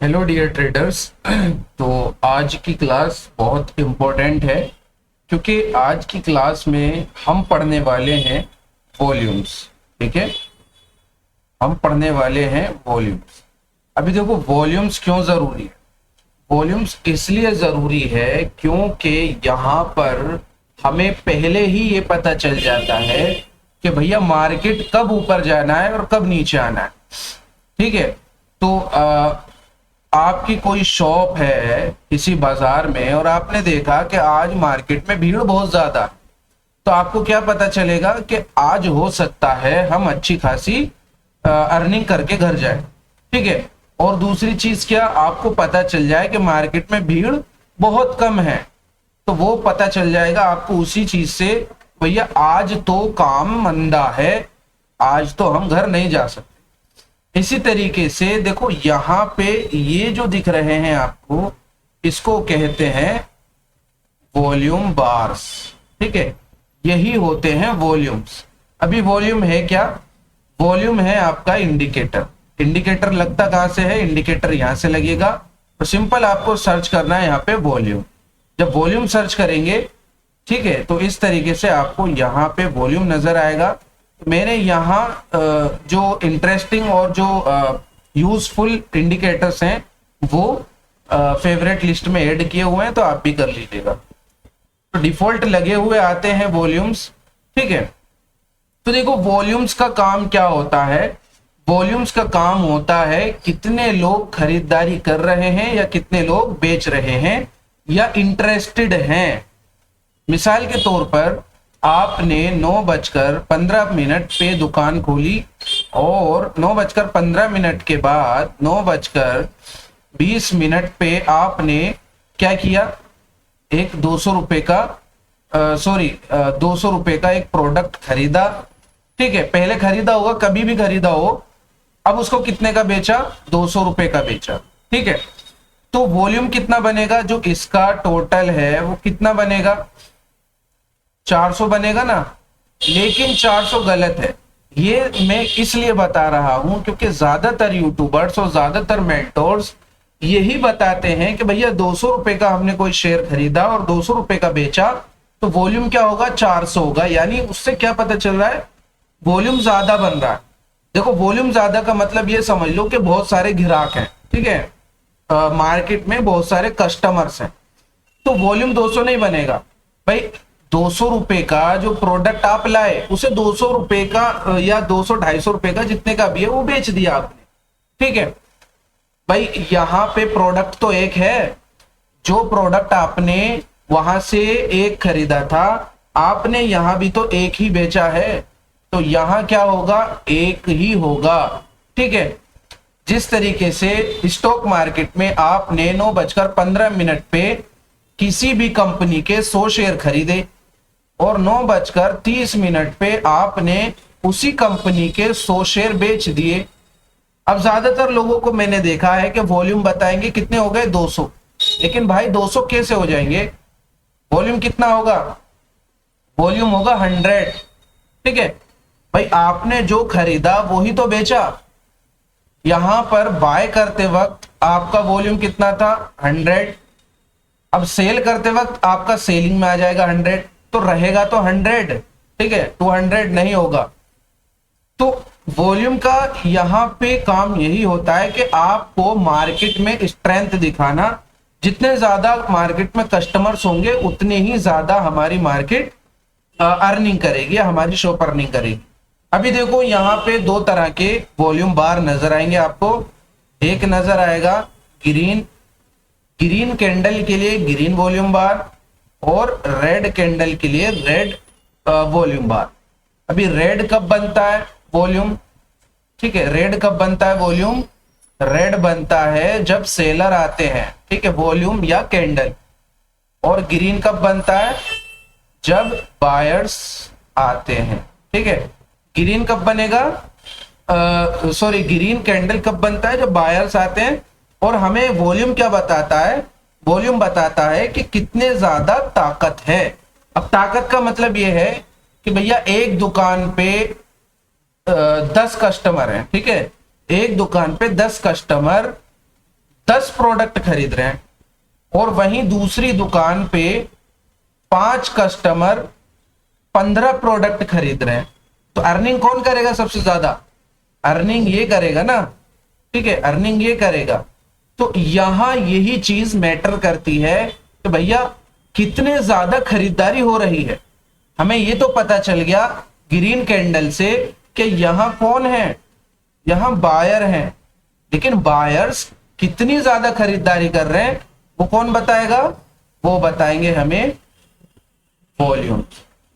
Hello dear traders. तो आज की क्लास बहुत इम्पोर्टेंट है क्योंकि आज की क्लास में हम पढ़ने वाले हैं वॉल्यूम्स। ठीक है, हम पढ़ने वाले हैं वॉल्यूम्स। अभी देखो, वॉल्यूम्स क्यों ज़रूरी है। वॉल्यूम्स इसलिए ज़रूरी है क्योंकि यहाँ पर हमें पहले ही ये पता चल जाता है कि भैया मार्केट कब ऊपर जाना है और कब नीचे आना है। ठीक है, तो आपकी कोई शॉप है किसी बाजार में और आपने देखा कि आज मार्केट में भीड़ बहुत ज्यादा है, तो आपको क्या पता चलेगा कि आज हो सकता है हम अच्छी खासी अर्निंग करके घर जाए। ठीक है, और दूसरी चीज क्या, आपको पता चल जाए कि मार्केट में भीड़ बहुत कम है, तो वो पता चल जाएगा आपको उसी चीज से, भैया आज तो काम मंदा है, आज तो हम घर नहीं जा सकते। इसी तरीके से देखो, यहाँ पे ये जो दिख रहे हैं आपको, इसको कहते हैं वॉल्यूम बार्स। ठीक है, यही होते हैं वॉल्यूम्स। अभी वॉल्यूम है क्या? वॉल्यूम है आपका इंडिकेटर। इंडिकेटर लगता कहां से है? इंडिकेटर यहां से लगेगा। तो सिंपल आपको सर्च करना है यहाँ पे वॉल्यूम। जब वॉल्यूम सर्च करेंगे, ठीक है, तो इस तरीके से आपको यहाँ पे वॉल्यूम नजर आएगा। मैंने यहाँ जो इंटरेस्टिंग और जो यूजफुल इंडिकेटर्स हैं वो फेवरेट लिस्ट में ऐड किए हुए हैं, तो आप भी कर लीजिएगा। तो डिफॉल्ट लगे हुए आते हैं वॉल्यूम्स। ठीक है, तो देखो वॉल्यूम्स का काम क्या होता है। वॉल्यूम्स का काम होता है कितने लोग खरीदारी कर रहे हैं या कितने लोग बेच रहे हैं या इंटरेस्टेड हैं। मिसाल के तौर पर आपने 9:15 पे दुकान खोली और 9:15 के बाद 9:20 पे आपने क्या किया? एक 200 रुपए का 200 रुपए का एक प्रोडक्ट खरीदा। ठीक है, पहले खरीदा होगा, कभी भी खरीदा हो, अब उसको कितने का बेचा? 200 रुपए का बेचा। ठीक है, तो वॉल्यूम कितना बनेगा? जो इसका टोटल है वो कितना बनेगा? 400 बनेगा ना। लेकिन 400 गलत है। ये मैं इसलिए बता रहा हूं क्योंकि ज्यादातर यूट्यूबर्स और ज्यादातर मेंटोर्स यही बताते हैं कि भैया 200 रुपए का हमने कोई शेयर खरीदा और 200 रुपए का बेचा, तो वॉल्यूम क्या होगा? 400 होगा। यानी उससे क्या पता चल रहा है? वॉल्यूम ज्यादा बन रहा है। देखो, वॉल्यूम ज्यादा का मतलब ये समझ लो कि बहुत सारे ग्राहक हैं। ठीक है, मार्केट में बहुत सारे कस्टमर्स हैं, तो वॉल्यूम 200 नहीं बनेगा भाई। 200 रुपए का जो प्रोडक्ट आप लाए उसे 200 रुपए का या 200-250 रुपए का जितने का भी है वो बेच दिया आपने। ठीक है भाई, यहां पे प्रोडक्ट तो एक है। जो प्रोडक्ट आपने वहां से एक खरीदा था, आपने यहां भी तो एक ही बेचा है, तो यहां क्या होगा? एक ही होगा। ठीक है, जिस तरीके से स्टॉक मार्केट में आपने 9:15 पे किसी भी कंपनी के 100 शेयर खरीदे और 9:30 पे आपने उसी कंपनी के 100 शेयर बेच दिए। अब ज्यादातर लोगों को मैंने देखा है कि वॉल्यूम बताएंगे कितने हो गए? 200। लेकिन भाई 200 कैसे हो जाएंगे? वॉल्यूम कितना होगा? वॉल्यूम होगा 100। ठीक है भाई, आपने जो खरीदा वही तो बेचा। यहां पर बाय करते वक्त आपका वॉल्यूम कितना था? 100। अब सेल करते वक्त आपका सेलिंग में आ जाएगा 100, तो रहेगा तो 100। ठीक है, 200 नहीं होगा। तो वॉल्यूम का यहां पे काम यही होता है कि आपको मार्केट में स्ट्रेंथ दिखाना। जितने ज्यादा मार्केट में कस्टमर्स होंगे उतने ही ज्यादा हमारी मार्केट अर्निंग करेगी या हमारी शॉप अर्निंग करेगी। अभी देखो, यहाँ पे दो तरह के वॉल्यूम बार नजर आएंगे आपको। एक नजर आएगा ग्रीन कैंडल के लिए ग्रीन वॉल्यूम बार और रेड कैंडल के लिए रेड वॉल्यूम बार। अभी रेड कब बनता है वॉल्यूम? ठीक है, रेड कब बनता है वॉल्यूम? रेड बनता है जब सेलर आते हैं। ठीक है, वॉल्यूम या कैंडल। और ग्रीन कब बनता है? जब बायर्स आते हैं। ठीक है, ग्रीन कब बनेगा? ग्रीन कैंडल कब बनता है? जब बायर्स आते हैं। और हमें वॉल्यूम क्या बताता है? वॉल्यूम बताता है कि कितने ज्यादा ताकत है। अब ताकत का मतलब यह है कि भैया एक दुकान पे 10 कस्टमर हैं। ठीक है, एक दुकान पे 10 कस्टमर 10 प्रोडक्ट खरीद रहे हैं और वहीं दूसरी दुकान पे 5 कस्टमर 15 प्रोडक्ट खरीद रहे हैं, तो अर्निंग कौन करेगा सबसे ज्यादा? अर्निंग ये करेगा ना, ठीक है, अर्निंग ये करेगा। तो यहां यही चीज मैटर करती है कि भैया कितने ज्यादा खरीदारी हो रही है। हमें ये तो पता चल गया ग्रीन कैंडल से कि यहां कौन है, यहां बायर हैं, लेकिन बायर्स कितनी ज्यादा खरीदारी कर रहे हैं वो कौन बताएगा? वो बताएंगे हमें वॉल्यूम।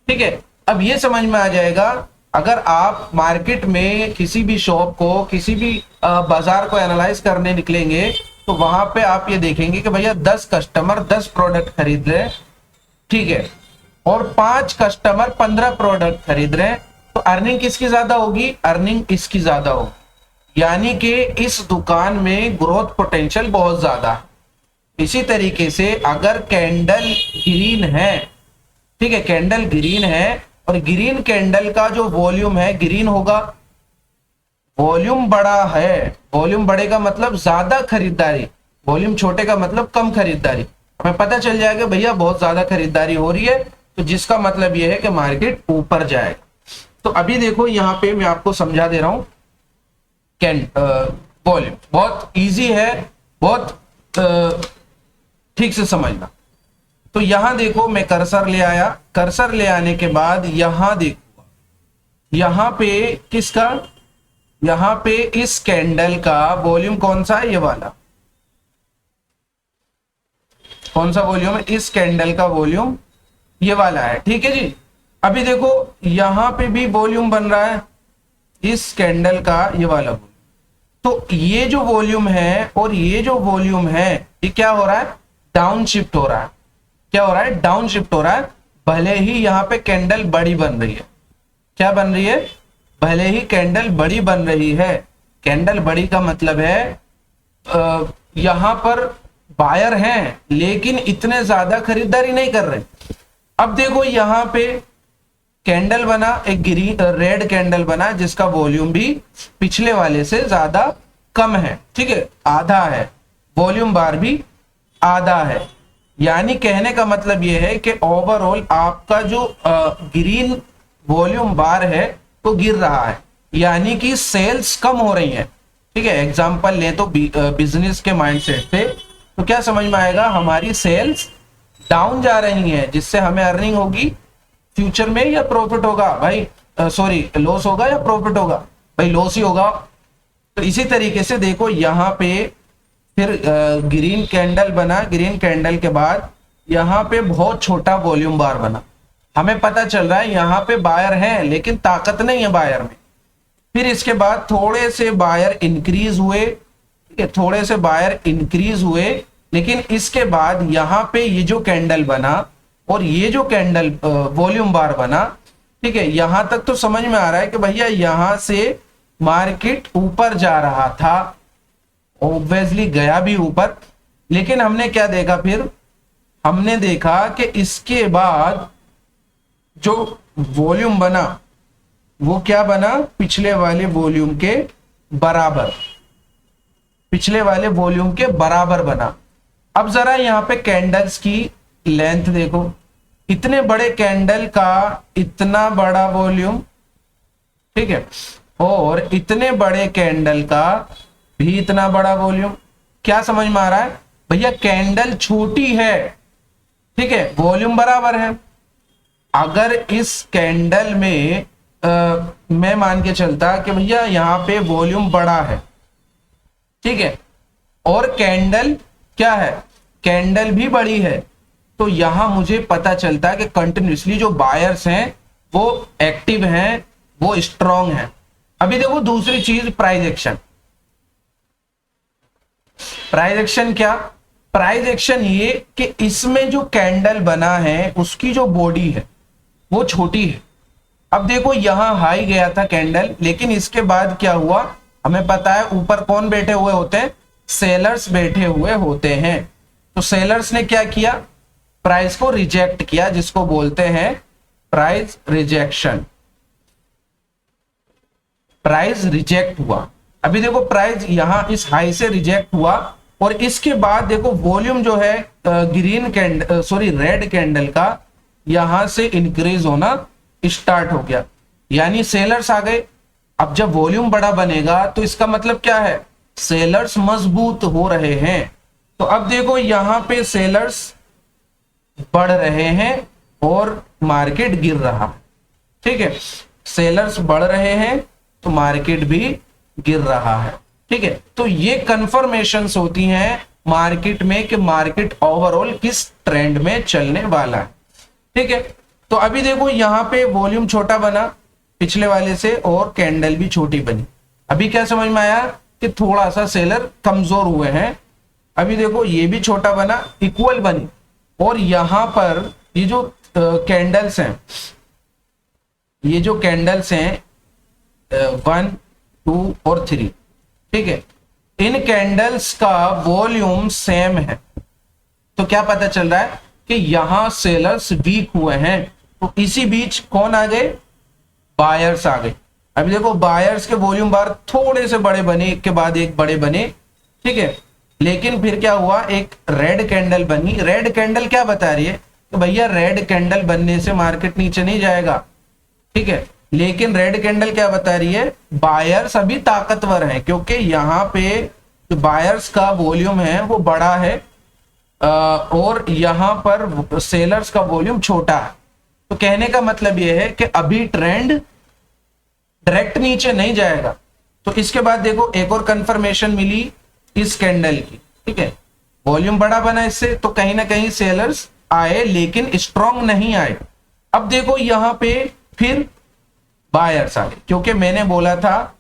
ठीक है, अब ये समझ में आ जाएगा, अगर आप मार्केट में किसी भी शॉप को, किसी भी बाजार को एनालाइज करने निकलेंगे तो वहां पे आप ये देखेंगे कि भैया 10 कस्टमर 10 प्रोडक्ट खरीद रहे हैं, ठीक है, और 5 कस्टमर 15 प्रोडक्ट खरीद रहे हैं, तो अर्निंग किसकी ज्यादा होगी? अर्निंग इसकी ज्यादा होगी, यानी कि इस दुकान में ग्रोथ पोटेंशियल बहुत ज्यादा है। इसी तरीके से अगर कैंडल ग्रीन है, ठीक है, कैंडल ग्रीन है और ग्रीन कैंडल का जो वॉल्यूम है ग्रीन होगा, वॉल्यूम बड़ा है, वॉल्यूम बढ़ेगा मतलब ज्यादा खरीदारी, वॉल्यूम छोटे का मतलब कम खरीदारी। हमें पता चल जाएगा भैया बहुत ज्यादा खरीदारी हो रही है, तो जिसका मतलब यह है कि मार्केट ऊपर जाएगा। तो अभी देखो यहां पे मैं आपको समझा दे रहा हूं, वॉल्यूम बहुत इजी है, बहुत ठीक से समझना। तो यहां देखो मैं कर्सर ले आया, कर्सर ले आने के बाद यहां देखो, यहां पे किसका, यहां पे इस कैंडल का वॉल्यूम कौन सा है? ये वाला। कौन सा वॉल्यूम है? इस कैंडल का वॉल्यूम ये वाला है, ठीक है जी। अभी देखो यहां पे भी वॉल्यूम बन रहा है, इस कैंडल का ये वाला वॉल्यूम। तो ये जो वॉल्यूम है और ये जो वॉल्यूम है ये क्या हो रहा है? डाउन शिफ्ट हो रहा है। क्या हो रहा है? डाउन शिफ्ट हो रहा है। भले ही यहां पे कैंडल बड़ी बन रही है, क्या बन रही है? भले ही कैंडल बड़ी बन रही है। कैंडल बड़ी का मतलब है यहां पर बायर हैं लेकिन इतने ज्यादा खरीदारी नहीं कर रहे। अब देखो यहां पे कैंडल बना, एक ग्रीन रेड कैंडल बना जिसका वॉल्यूम भी पिछले वाले से ज्यादा कम है, ठीक है, आधा है, वॉल्यूम बार भी आधा है। यानी कहने का मतलब यह है कि ओवरऑल आपका जो ग्रीन वॉल्यूम बार है तो गिर रहा है, यानी कि सेल्स कम हो रही हैं, ठीक है। एग्जांपल लें तो बिजनेस के माइंडसेट से तो क्या समझ में आएगा? हमारी सेल्स डाउन जा रही हैं, जिससे हमें अर्निंग होगी फ्यूचर में या प्रॉफिट होगा भाई, सॉरी लॉस होगा या प्रॉफिट होगा? भाई लॉस ही होगा। तो इसी तरीके से देखो यहां पे फिर ग्रीन कैंडल बना, ग्रीन कैंडल के बाद यहां पे बहुत छोटा वॉल्यूम बार बना। हमें पता चल रहा है यहां पे बायर हैं लेकिन ताकत नहीं है बायर में। फिर इसके बाद थोड़े से बायर इंक्रीज हुए, ठीक है, थोड़े से बायर इंक्रीज हुए, लेकिन इसके बाद यहां पे ये जो कैंडल बना और ये जो कैंडल वॉल्यूम बार बना, ठीक है, यहां तक तो समझ में आ रहा है कि भैया यहां से मार्केट ऊपर जा रहा था, ऑब्वियसली गया भी ऊपर। लेकिन हमने क्या देखा? फिर हमने देखा कि इसके बाद जो वॉल्यूम बना वो क्या बना? पिछले वाले वॉल्यूम के बराबर, पिछले वाले वॉल्यूम के बराबर बना। अब जरा यहां पे कैंडल्स की लेंथ देखो, इतने बड़े कैंडल का इतना बड़ा वॉल्यूम, ठीक है, और इतने बड़े कैंडल का भी इतना बड़ा वॉल्यूम। क्या समझ में आ रहा है? भैया कैंडल छोटी है, ठीक है, वॉल्यूम बराबर है। अगर इस कैंडल में मैं मान के चलता कि भैया यहां पे वॉल्यूम बड़ा है, ठीक है, और कैंडल क्या है? कैंडल भी बड़ी है, तो यहां मुझे पता चलता है कि कंटिन्यूसली जो बायर्स हैं वो एक्टिव हैं, वो स्ट्रांग हैं। अभी देखो दूसरी चीज, प्राइस एक्शन। प्राइस एक्शन क्या? प्राइस एक्शन ये कि इसमें जो कैंडल बना है उसकी जो बॉडी है वो छोटी है। अब देखो यहां हाई गया था कैंडल, लेकिन इसके बाद क्या हुआ? हमें पता है ऊपर कौन बैठे हुए होते हैं? सेलर्स बैठे हुए होते हैं। तो सेलर्स ने क्या किया? प्राइस को रिजेक्ट किया, जिसको बोलते हैं प्राइस रिजेक्शन। प्राइस रिजेक्ट हुआ। अभी देखो प्राइस यहां इस हाई से रिजेक्ट हुआ, और इसके बाद देखो वॉल्यूम जो है green candle sorry red candle का यहां से इंक्रीज होना स्टार्ट हो गया, यानी सेलर्स आ गए। अब जब वॉल्यूम बड़ा बनेगा तो इसका मतलब क्या है, सेलर्स मजबूत हो रहे हैं। तो अब देखो यहां पे सेलर्स बढ़ रहे हैं और मार्केट गिर रहा, ठीक है, सेलर्स बढ़ रहे हैं तो मार्केट भी गिर रहा है, ठीक है। तो ये कंफर्मेशंस होती हैं मार्केट में कि मार्केट ओवरऑल किस ट्रेंड में चलने वाला है, ठीक है। तो अभी देखो यहां पे वॉल्यूम छोटा बना पिछले वाले से और कैंडल भी छोटी बनी। अभी क्या समझ में आया कि थोड़ा सा सेलर कमजोर हुए हैं। अभी देखो ये भी छोटा बना, इक्वल बनी, और यहां पर ये जो कैंडल्स हैं, ये जो कैंडल्स हैं 1 2 और 3, ठीक है, इन कैंडल्स का वॉल्यूम सेम है। तो क्या पता चल रहा है कि यहां सेलर्स वीक हुए हैं, तो इसी बीच कौन आ गए, बायर्स आ गए। अभी देखो बायर्स के वॉल्यूम बार थोड़े से बड़े बने, एक के बाद एक बड़े बने, ठीक है, लेकिन फिर क्या हुआ, एक रेड कैंडल बनी। रेड कैंडल क्या बता रही है कि भैया रेड कैंडल बनने से मार्केट नीचे नहीं जाएगा, ठीक है, लेकिन रेड कैंडल क्या बता रही है, बायर्स अभी ताकतवर हैं, क्योंकि यहाँ पे जो बायर्स का वॉल्यूम है वो बड़ा है और यहाँ पर सेलर्स का वॉल्यूम छोटा है। तो कहने का मतलब ये है कि अभी ट्रेंड डायरेक्ट नीचे नहीं जाएगा। तो इसके बाद देखो एक और कंफर्मेशन मिली इस कैंडल की, ठीक है, वॉल्यूम बड़ा बना इससे, तो कहीं ना कहीं सेलर्स आए लेकिन स्ट्रॉन्ग नहीं आए। अब देखो यहां पे फिर बायर्स आ गए, क्योंकि मैंने बोला था,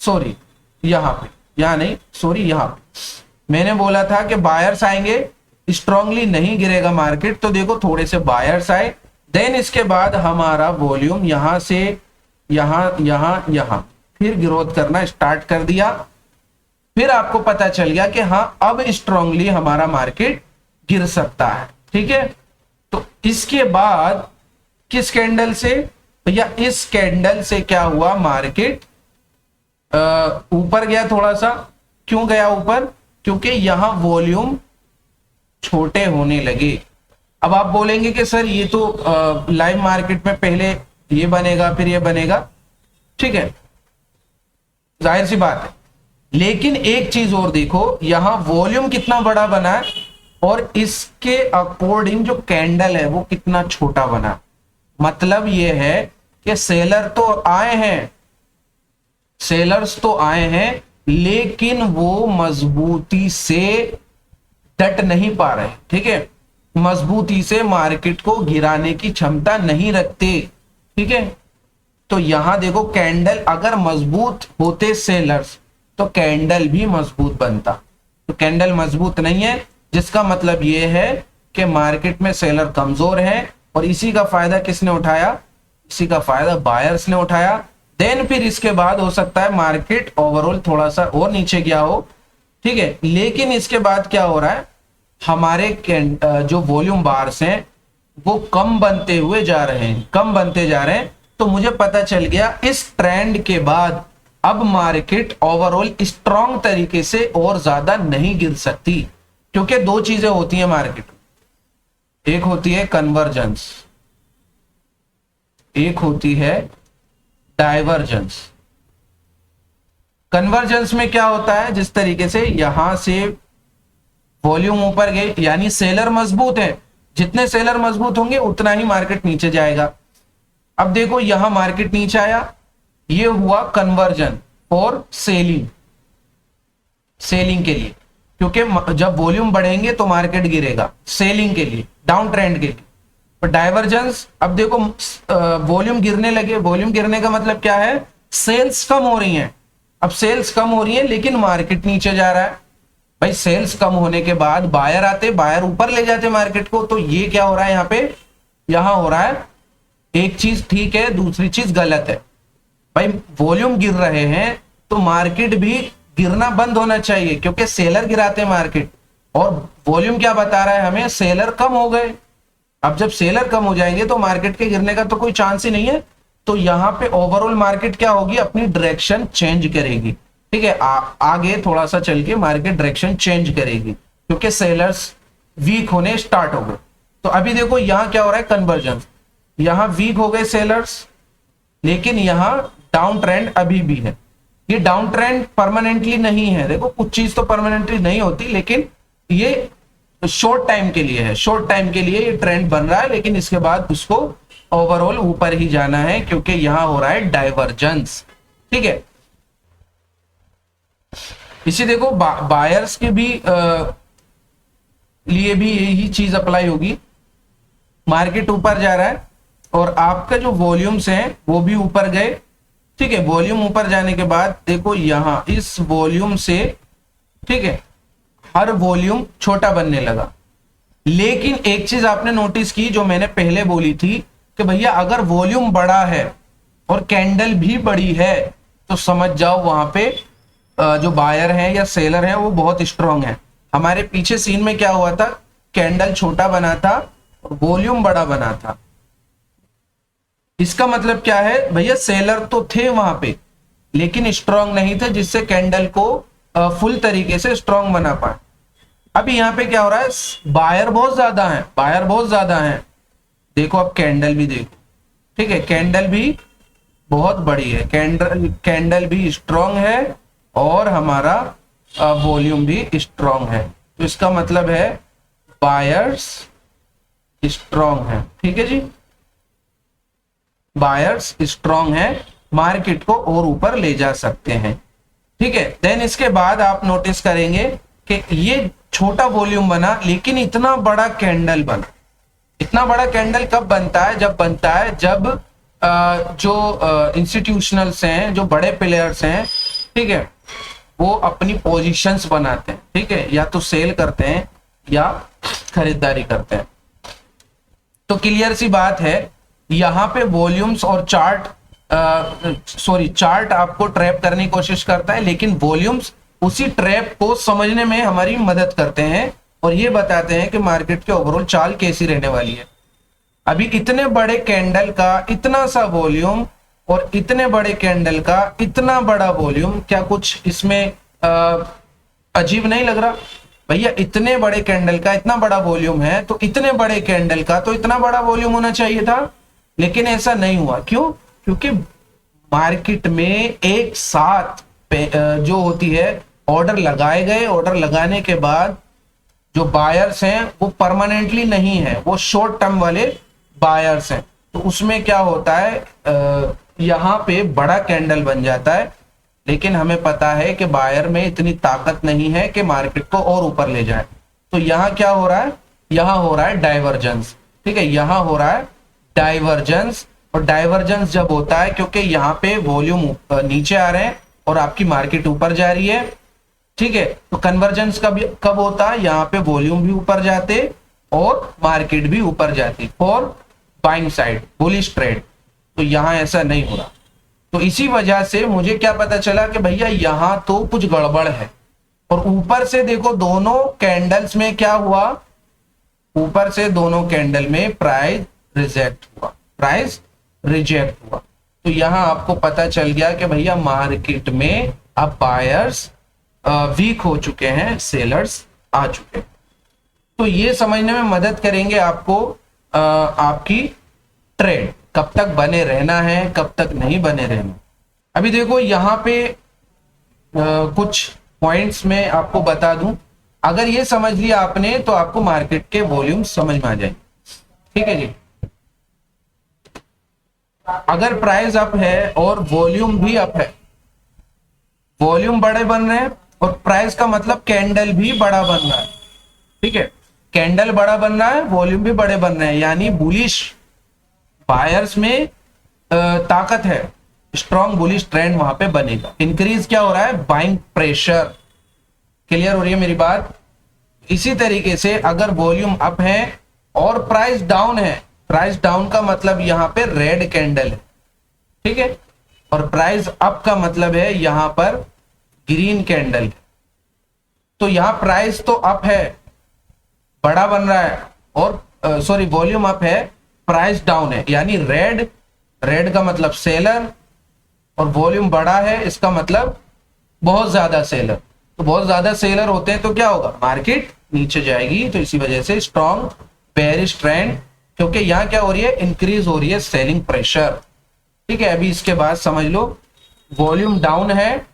सॉरी यहां पे, यहां नहीं, सॉरी यहां पे मैंने बोला था कि बायर्स आएंगे, स्ट्रांगली नहीं गिरेगा मार्केट। तो देखो थोड़े से बायर्स आए, देन इसके बाद हमारा वॉल्यूम यहां से यहां फिर ग्रोथ करना स्टार्ट कर दिया। फिर आपको पता चल गया कि हाँ अब स्ट्रांगली हमारा मार्केट गिर सकता है, ठीक है। तो इसके बाद किस कैंडल से, भैया इस कैंडल से क्या हुआ, मार्केट ऊपर गया थोड़ा सा। क्यों गया ऊपर, क्योंकि यहां वॉल्यूम छोटे होने लगे। अब आप बोलेंगे कि सर ये तो लाइव मार्केट में पहले ये बनेगा फिर ये बनेगा, ठीक है, जाहिर सी बात है, लेकिन एक चीज और देखो, यहां वॉल्यूम कितना बड़ा बना है और इसके अकॉर्डिंग जो कैंडल है वो कितना छोटा बना। मतलब ये है कि सेलर तो आए हैं, सेलर्स तो आए हैं, लेकिन वो मजबूती से डट नहीं पा रहे, ठीक है, मजबूती से मार्केट को गिराने की क्षमता नहीं रखते, ठीक है। तो यहां देखो कैंडल अगर मजबूत होते सेलर्स तो कैंडल भी मजबूत बनता, तो कैंडल मजबूत नहीं है, जिसका मतलब यह है कि मार्केट में सेलर कमजोर है, और इसी का फायदा किसने उठाया, इसी का फायदा बायर्स ने उठाया। देन फिर इसके बाद हो सकता है मार्केट ओवरऑल थोड़ा सा और नीचे गया हो, ठीक है, लेकिन इसके बाद क्या हो रहा है, हमारे जो वॉल्यूम बार्स हैं वो कम बनते हुए जा रहे हैं, कम बनते जा रहे हैं। तो मुझे पता चल गया इस ट्रेंड के बाद अब मार्केट ओवरऑल स्ट्रॉन्ग तरीके से और ज्यादा नहीं गिर सकती, क्योंकि दो चीजें होती हैं मार्केट में, एक होती है कन्वर्जेंस, एक होती है डाइवर्जेंस। कन्वर्जेंस में क्या होता है, जिस तरीके से यहां से वॉल्यूम ऊपर गए, यानी सेलर मजबूत है, जितने सेलर मजबूत होंगे उतना ही मार्केट नीचे जाएगा। अब देखो यहां मार्केट नीचे आया, ये हुआ कन्वर्जन और सेलिंग, सेलिंग के लिए, क्योंकि जब वॉल्यूम बढ़ेंगे तो मार्केट गिरेगा, सेलिंग के लिए, डाउन ट्रेंड के लिए। पर डाइवर्जेंस, अब देखो वॉल्यूम गिरने लगे, वॉल्यूम गिरने का मतलब क्या है, सेल्स कम हो रही हैं। अब सेल्स कम हो रही है लेकिन मार्केट नीचे जा रहा है, भाई सेल्स कम होने के बाद बायर आते, बायर ऊपर ले जाते मार्केट को। तो ये क्या हो रहा है यहाँ पे, यहां हो रहा है एक चीज ठीक है, दूसरी चीज गलत है। भाई वॉल्यूम गिर रहे हैं तो मार्केट भी गिरना बंद होना चाहिए, क्योंकि सेलर गिराते हैं मार्केट, और वॉल्यूम क्या बता रहा है हमें, सेलर कम हो गए। अब जब सेलर कम हो जाएंगे तो मार्केट के गिरने का तो कोई चांस ही नहीं है। तो यहां पे ओवरऑल मार्केट क्या होगी, अपनी डायरेक्शन चेंज करेगी। ठीक है, आगे थोड़ा सा चल के मार्केट डायरेक्शन चेंज करेगी क्योंकि सेलर्स वीक होने स्टार्ट हो गए। तो अभी देखो यहां क्या हो रहा है, कन्वर्जन, यहां वीक हो गए सेलर्स, लेकिन यहां डाउन ट्रेंड अभी भी है। ये डाउन ट्रेंड परमानेंटली नहीं है, देखो कुछ चीज तो परमानेंटली नहीं होती, लेकिन ये शॉर्ट टाइम के लिए है, शॉर्ट टाइम के लिए ये ट्रेंड बन रहा है, लेकिन इसके बाद उसको ओवरऑल ऊपर ही जाना है क्योंकि यहां हो रहा है डाइवर्जेंस। ठीक है, इसी देखो बायर्स के भी लिए भी यही चीज अप्लाई होगी। मार्केट ऊपर जा रहा है और आपका जो वॉल्यूम्स हैं वो भी ऊपर गए। ठीक है, वॉल्यूम ऊपर जाने के बाद देखो यहां इस वॉल्यूम से, ठीक है, हर वॉल्यूम छोटा बनने लगा। लेकिन एक चीज आपने नोटिस की जो मैंने पहले बोली थी कि भैया अगर वॉल्यूम बड़ा है और कैंडल भी बड़ी है तो समझ जाओ वहां पे जो बायर है या सेलर है वो बहुत स्ट्रांग है। हमारे पीछे सीन में क्या हुआ था, कैंडल छोटा बना था और वॉल्यूम बड़ा बना था। इसका मतलब क्या है भैया, सेलर तो थे वहां पे लेकिन स्ट्रांग नहीं थे जिससे कैंडल को फुल तरीके से स्ट्रांग बना पाए। अभी यहाँ पे क्या हो रहा है, बायर बहुत ज्यादा है, बायर बहुत ज्यादा है। देखो अब कैंडल भी देखो, ठीक है, कैंडल भी बहुत बड़ी है, कैंडल भी स्ट्रांग है और हमारा वॉल्यूम भी स्ट्रांग है। तो इसका मतलब है बायर्स स्ट्रांग है। ठीक है जी, बायर्स स्ट्रांग है, मार्केट को और ऊपर ले जा सकते हैं। ठीक है, देन इसके बाद आप नोटिस करेंगे कि ये छोटा वॉल्यूम बना लेकिन इतना बड़ा कैंडल बना। इतना बड़ा कैंडल कब बनता है, जब बनता है जब जो इंस्टीट्यूशनल्स हैं, जो बड़े प्लेयर्स हैं, ठीक है, वो अपनी पोजीशंस बनाते हैं। ठीक है, या तो सेल करते हैं या खरीदारी करते हैं। तो क्लियर सी बात है, यहां पे वॉल्यूम्स और चार्ट आपको ट्रैप करने की कोशिश करता है, लेकिन वॉल्यूम्स उसी ट्रैप को समझने में हमारी मदद करते हैं और ये बताते हैं कि मार्केट के ओवरऑल चाल कैसी रहने वाली है। अभी इतने बड़े कैंडल का इतना सा वॉल्यूम और इतने बड़े कैंडल का इतना बड़ा वॉल्यूम, क्या कुछ इसमें अजीब नहीं लग रहा भैया? इतने बड़े कैंडल का इतना बड़ा वॉल्यूम है तो इतने बड़े कैंडल का तो इतना बड़ा वॉल्यूम होना चाहिए था, लेकिन ऐसा नहीं हुआ। क्यों? क्योंकि मार्केट में एक साथ जो होती है ऑर्डर लगाए गए, ऑर्डर लगाने के बाद जो बायर्स हैं वो परमानेंटली नहीं है, वो शॉर्ट टर्म वाले बायर्स हैं। तो उसमें क्या होता है, यहाँ पे बड़ा कैंडल बन जाता है, लेकिन हमें पता है कि बायर में इतनी ताकत नहीं है कि मार्केट को और ऊपर ले जाए। तो यहाँ क्या हो रहा है, यहाँ हो रहा है डाइवर्जेंस। ठीक है, यहाँ हो रहा है डाइवर्जेंस, और डाइवर्जेंस जब होता है क्योंकि यहाँ पे वॉल्यूम नीचे आ रहे हैं और आपकी मार्केट ऊपर जा रही है। ठीक है, तो कन्वर्जेंस कब होता है, यहाँ पे वॉल्यूम भी ऊपर जाते और मार्केट भी ऊपर जाती for buying side, bullish trade. तो यहाँ ऐसा नहीं हो रहा। तो इसी वजह से मुझे क्या पता चला कि भैया यहाँ तो कुछ गड़बड़ है। और ऊपर से देखो दोनों कैंडल्स में क्या हुआ, ऊपर से दोनों कैंडल में प्राइस रिजेक्ट हुआ, प्राइस रिजेक्ट हुआ। तो यहाँ आपको पता चल गया कि भैया मार्केट में अब बायर्स वीक हो चुके हैं, सेलर्स आ चुके हैं। तो ये समझने में मदद करेंगे आपको आपकी ट्रेड कब तक बने रहना है, कब तक नहीं बने रहना। अभी देखो यहाँ पे कुछ पॉइंट्स में आपको बता दूं, अगर ये समझ लिया आपने तो आपको मार्केट के वॉल्यूम समझ में आ जाएंगे। ठीक है जी, अगर प्राइस अप है और वॉल्यूम भी अप है, वॉल्यूम बड़े बन रहे हैं और प्राइस का मतलब कैंडल भी बड़ा बन रहा है। ठीक है, कैंडल बड़ा बन रहा है, वॉल्यूम भी बड़े बन रहे हैं, यानी बुलिश बायर्स में ताकत है, स्ट्रॉन्ग बुलिश ट्रेंड वहां पे बनेगा। इंक्रीज क्या हो रहा है, बाइंग प्रेशर। क्लियर हो रही है मेरी बात? इसी तरीके से अगर वॉल्यूम अप है और प्राइस डाउन है, प्राइस डाउन का मतलब यहाँ पे रेड कैंडल है। ठीक है, और प्राइस अप का मतलब है यहां पर ग्रीन कैंडल है। तो यहां प्राइस तो अप है, बड़ा बन रहा है, और सॉरी वॉल्यूम अप है, प्राइस डाउन है, यानी रेड, रेड का मतलब सेलर, और वॉल्यूम बड़ा है, इसका मतलब बहुत ज्यादा सेलर, तो बहुत ज्यादा सेलर होते हैं तो क्या होगा, मार्केट नीचे जाएगी। तो इसी वजह से स्ट्रॉन्ग बेयरिश ट्रेंड, क्योंकि यहाँ क्या हो रही है, इंक्रीज हो रही है सेलिंग प्रेशर। ठीक है, अभी इसके बाद समझ लो, वॉल्यूम डाउन है,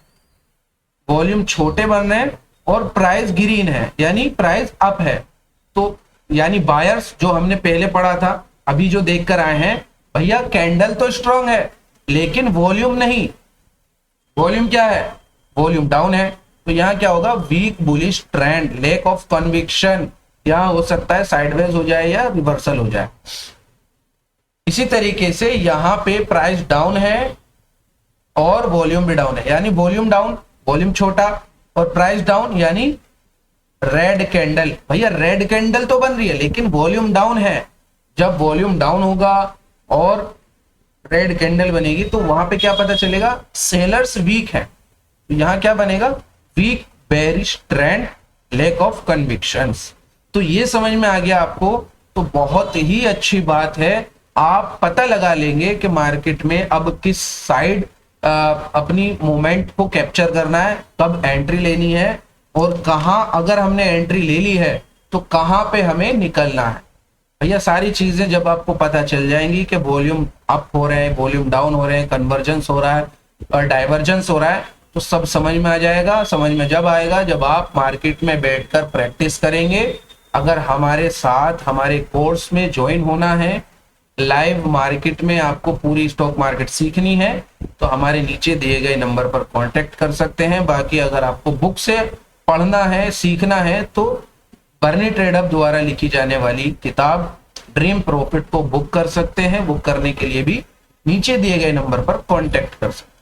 वॉल्यूम छोटे बन रहे हैं और प्राइस ग्रीन है, यानी प्राइस अप है। तो यानी बायर्स जो हमने पहले पढ़ा था, अभी जो देख कर आए हैं, भैया कैंडल तो स्ट्रांग है लेकिन वॉल्यूम नहीं, वॉल्यूम क्या है, वॉल्यूम डाउन है। तो यहाँ क्या होगा, weak bullish trend, lack of conviction, यहाँ हो सकता है साइडवेज हो जाए या रिवर्सल हो जाए। इसी तरीके से यहाँ पे प्राइस डाउन है और वॉल्यूम भी डाउन है, यानी वॉल्यूम डाउन, वॉल्यूम छोटा और प्राइस डाउन, यानी रेड कैंडल। भैया रेड कैंडल तो बन रही है लेकिन वॉल्यूम डाउन है। जब वॉल्यूम डाउन होगा और रेड कैंडल बनेगी तो वहां पे क्या पता चलेगा, सेलर्स वीक है। तो यहां क्या बनेगा, weak bearish trend, lack of convictions. तो ये समझ में आ गया आपको, तो बहुत ही अच्छी बात है। आप पता लगा लेंगे कि मार्केट में अब किस साइड अपनी मूवमेंट को कैप्चर करना है, कब एंट्री लेनी है और कहां अगर हमने एंट्री ले ली है तो कहां पे हमें निकलना है। भैया सारी चीजें जब आपको पता चल जाएंगी कि वॉल्यूम अप हो रहे हैं, वॉल्यूम डाउन हो रहे हैं, कन्वर्जेंस हो रहा है और डाइवर्जेंस हो रहा है, तो सब समझ में आ जाएगा। समझ में जब आएगा जब आप मार्केट में बैठकर प्रैक्टिस करेंगे। अगर हमारे साथ हमारे कोर्स में ज्वाइन होना है, लाइव मार्केट में आपको पूरी स्टॉक मार्केट सीखनी है, तो हमारे नीचे दिए गए नंबर पर कांटेक्ट कर सकते हैं। बाकी अगर आपको बुक से पढ़ना है, सीखना है, तो बर्नी ट्रेडअप द्वारा लिखी जाने वाली किताब ड्रीम प्रॉफिट को बुक कर सकते हैं। बुक करने के लिए भी नीचे दिए गए नंबर पर कांटेक्ट कर सकते हैं।